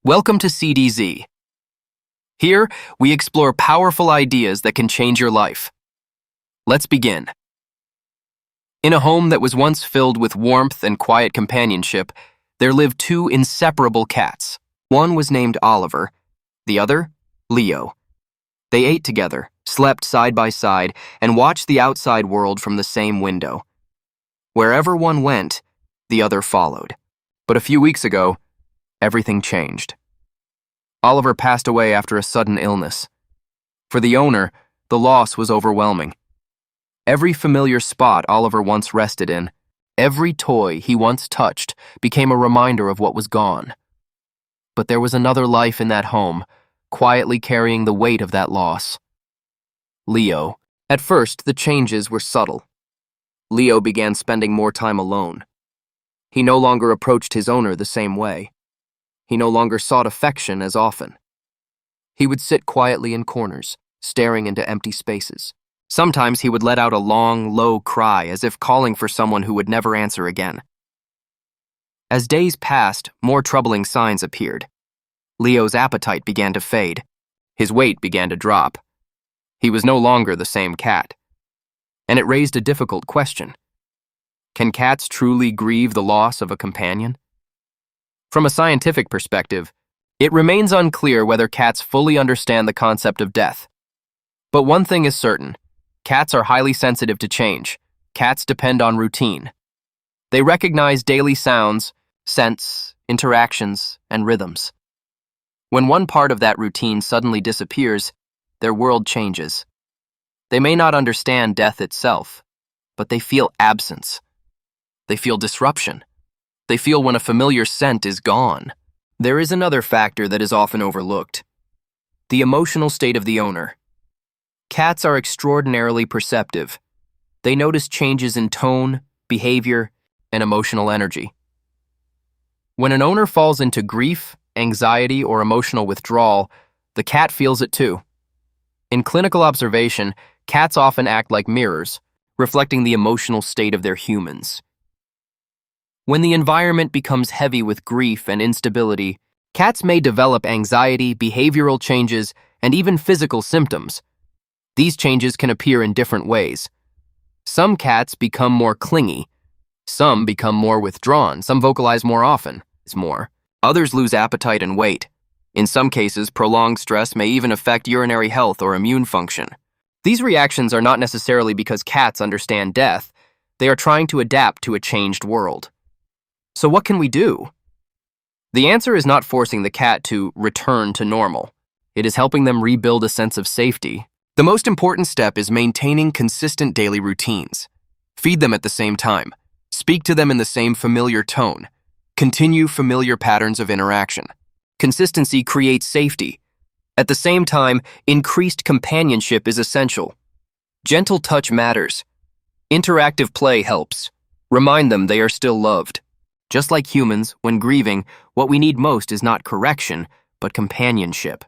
Welcome to CDZ. Here, we explore powerful ideas that can change your life. Let's begin. In a home that was once filled with warmth and quiet companionship, there lived two inseparable cats. One was named Oliver, the other, Leo. They ate together, slept side by side, and watched the outside world from the same window. Wherever one went, the other followed. But a few weeks ago, everything changed. Oliver passed away after a sudden illness. For the owner, the loss was overwhelming. Every familiar spot Oliver once rested in, every toy he once touched, became a reminder of what was gone. But there was another life in that home, quietly carrying the weight of that loss. Leo. At first, the changes were subtle. Leo began spending more time alone. He no longer approached his owner the same way. He no longer sought affection as often. He would sit quietly in corners, staring into empty spaces. Sometimes he would let out a long, low cry as if calling for someone who would never answer again. As days passed, more troubling signs appeared. Leo's appetite began to fade. His weight began to drop. He was no longer the same cat. And it raised a difficult question. Can cats truly grieve the loss of a companion? From a scientific perspective, it remains unclear whether cats fully understand the concept of death. But one thing is certain, cats are highly sensitive to change. Cats depend on routine. They recognize daily sounds, scents, interactions, and rhythms. When one part of that routine suddenly disappears, their world changes. They may not understand death itself, but they feel absence. They feel disruption. They feel when a familiar scent is gone. There is another factor that is often overlooked: the emotional state of the owner. Cats are extraordinarily perceptive. They notice changes in tone, behavior, and emotional energy. When an owner falls into grief, anxiety, or emotional withdrawal, the cat feels it too. In clinical observation, cats often act like mirrors, reflecting the emotional state of their humans. When the environment becomes heavy with grief and instability, cats may develop anxiety, behavioral changes, and even physical symptoms. These changes can appear in different ways. Some cats become more clingy. Some become more withdrawn. Some vocalize more often. Others lose appetite and weight. In some cases, prolonged stress may even affect urinary health or immune function. These reactions are not necessarily because cats understand death. They are trying to adapt to a changed world. So what can we do? The answer is not forcing the cat to return to normal. It is helping them rebuild a sense of safety. The most important step is maintaining consistent daily routines. Feed them at the same time. Speak to them in the same familiar tone. Continue familiar patterns of interaction. Consistency creates safety. At the same time, increased companionship is essential. Gentle touch matters. Interactive play helps. Remind them they are still loved. Just like humans, when grieving, what we need most is not correction, but companionship.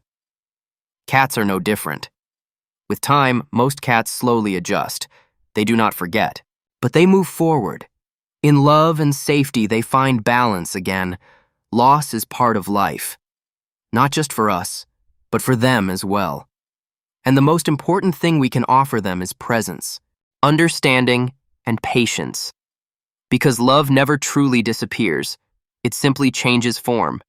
Cats are no different. With time, most cats slowly adjust. They do not forget, but they move forward. In love and safety, they find balance again. Loss is part of life. Not just for us, but for them as well. And the most important thing we can offer them is presence, understanding, and patience. Because love never truly disappears, it simply changes form.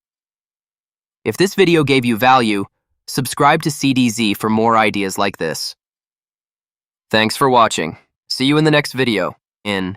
If this video gave you value, subscribe to CDZ for more ideas like this. Thanks for watching. See you in the next video in